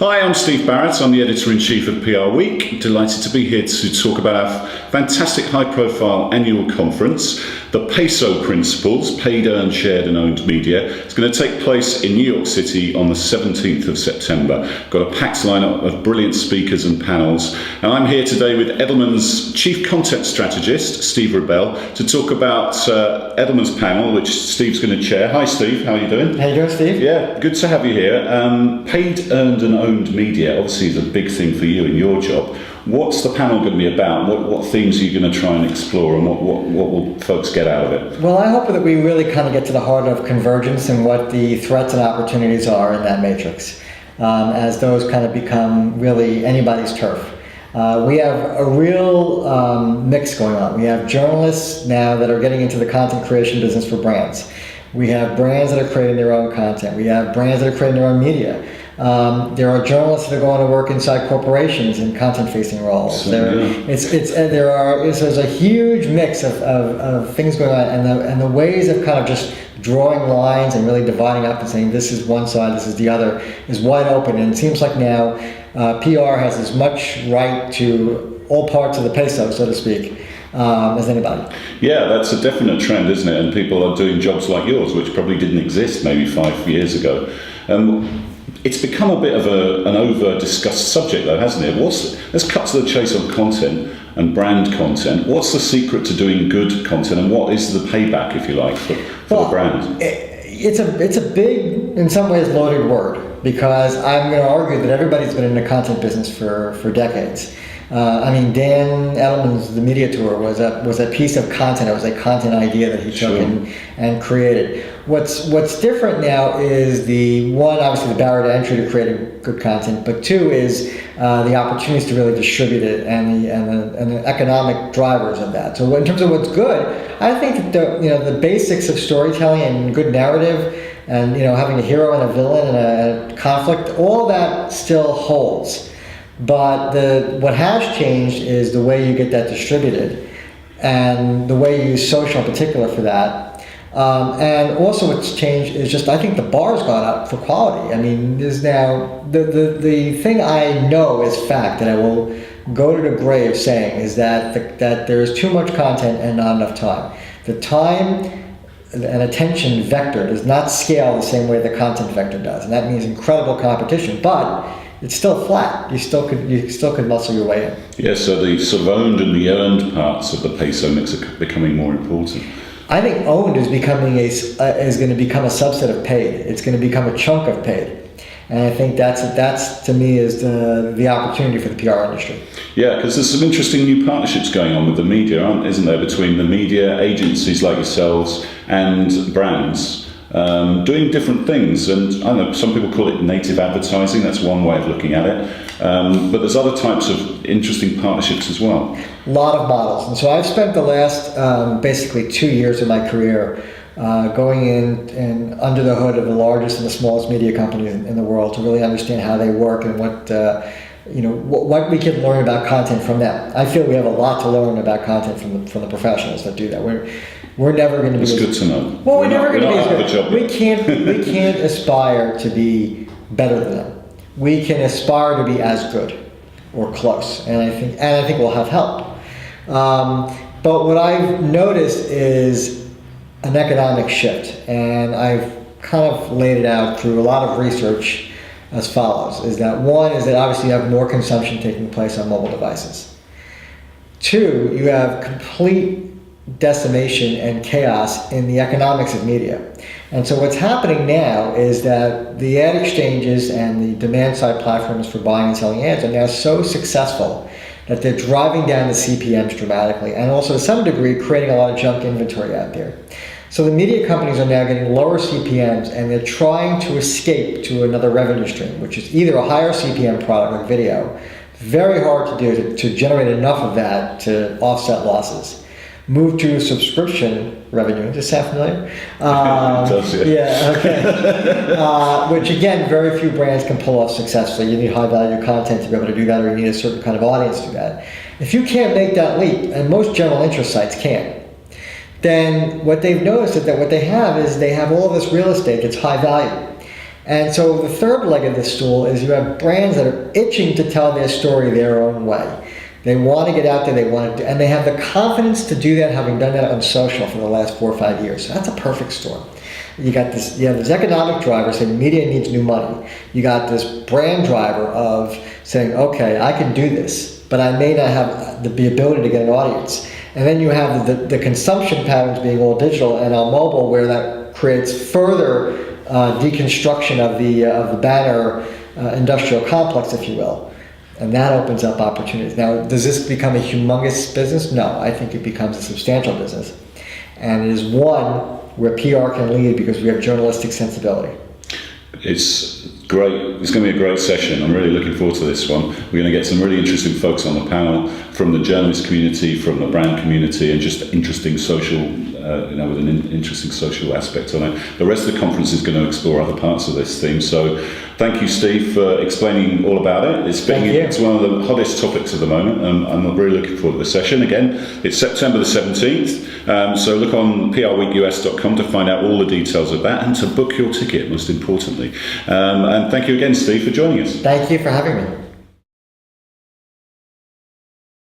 Hi, I'm Steve Barrett. I'm the editor-in-chief of PR Week. Delighted to be here to talk about our fantastic high-profile annual conference, the PESO Principles, Paid, Earned, Shared and Owned Media. It's going to take place in New York City on the 17th of September. Got a packed lineup of brilliant speakers and panels. And I'm here today with Edelman's Chief Content Strategist, Steve Rubel, to talk about Edelman's panel, which Steve's going to chair. Hi, Steve. How are you doing? How you doing, Steve? Yeah, good to have you here. Paid, Earned and Owned Media obviously is a big thing for you in your job. What's the panel going to be about? What themes are you going to try and explore, and what will folks get out of it? Well, I hope that we really kind of get to the heart of convergence and what the threats and opportunities are in that matrix, as those kind of become really anybody's turf. We have a real mix going on. We have journalists now that are getting into the content creation business for brands. We have brands that are creating their own content. We have brands that are creating their own media. There are journalists that are going to work inside corporations in content-facing roles. There's a huge mix of things going on, and the ways of kind of just drawing lines and really dividing up and saying this is one side, this is the other, is wide open. And it seems like now PR has as much right to all parts of the peso, so to speak, as anybody. Yeah, that's a definite trend, isn't it? And people are doing jobs like yours, which probably didn't exist maybe 5 years ago. It's become a bit of an over-discussed subject, though, hasn't it? Let's cut to the chase on content and brand content. What's the secret to doing good content, and what is the payback, if you like, for the brand? It's a big, in some ways, loaded word, because I'm going to argue that everybody's been in the content business for decades. Dan Edelman's The Media Tour was a piece of content. It was a content idea that he took and created. What's different now is obviously the barrier to entry to creating good content, but two is the opportunities to really distribute it and the economic drivers of that. So in terms of what's good, I think that the basics of storytelling and good narrative and having a hero and a villain and a conflict, all that still holds. But what has changed is the way you get that distributed and the way you use social in particular for that. And also what's changed is just, I think the bar's gone up for quality. I mean, there's now, the thing I know is fact that I will go to the grave saying is that there's too much content and not enough time. The time and attention vector does not scale the same way the content vector does. And that means incredible competition, but it's still flat. You still could muscle your way in. Yeah, so the sort of owned and the earned parts of the peso mix are becoming more important. I think owned is going to become a subset of paid. It's going to become a chunk of paid. And I think that's to me is the opportunity for the PR industry. Yeah, because there's some interesting new partnerships going on with the media, isn't there, between the media agencies like yourselves and brands. Doing different things, and I don't know, some people call it native advertising. That's one way of looking at it, but there's other types of interesting partnerships as well. A lot of models, and so I've spent the last basically 2 years of my career going in and under the hood of the largest and the smallest media companies in the world to really understand how they work and what we can learn about content from them. I feel we have a lot to learn about content from the professionals that do that. We're never going to be. It's good to know. Well, we're never going to be as good. We can't aspire to be better than them. We can aspire to be as good or close, and I think we'll have help. But what I've noticed is an economic shift, and I've kind of laid it out through a lot of research as follows: is that one is that obviously you have more consumption taking place on mobile devices. Two, you have complete decimation and chaos in the economics of media. And so what's happening now is that the ad exchanges and the demand side platforms for buying and selling ads are now so successful that they're driving down the CPMs dramatically, and also to some degree creating a lot of junk inventory out there. So the media companies are now getting lower CPMs, and they're trying to escape to another revenue stream, which is either a higher CPM product like video. Very hard to do to generate enough of that to offset losses. Move to subscription revenue. Does that sound familiar? Yeah, okay. Which again, very few brands can pull off successfully. You need high value content to be able to do that, or you need a certain kind of audience to do that. If you can't make that leap, and most general interest sites can't, then what they've noticed is that what they have is they have all of this real estate that's high value. And so the third leg of the stool is you have brands that are itching to tell their story their own way. They want to get out there, and they have the confidence to do that, having done that on social for the last 4 or 5 years. So that's a perfect storm. You have this economic driver saying media needs new money. You got this brand driver of saying, okay, I can do this, but I may not have the ability to get an audience. And then you have the consumption patterns being all digital and on mobile, where that creates further deconstruction of the banner industrial complex, if you will. And that opens up opportunities. Now, does this become a humongous business? No, I think it becomes a substantial business. And it is one where PR can lead because we have journalistic sensibility. It's great. It's going to be a great session. I'm really looking forward to this one. We're going to get some really interesting folks on the panel from the journalist community, from the brand community, and just interesting social, with an interesting social aspect on it. The rest of the conference is going to explore other parts of this theme. So thank you, Steve, for explaining all about it. It's one of the hottest topics at the moment. I'm really looking forward to the session. Again, it's September the 17th. So look on PRWeekUS.com to find out all the details of that and to book your ticket, most importantly. And thank you again, Steve, for joining us. Thank you for having me.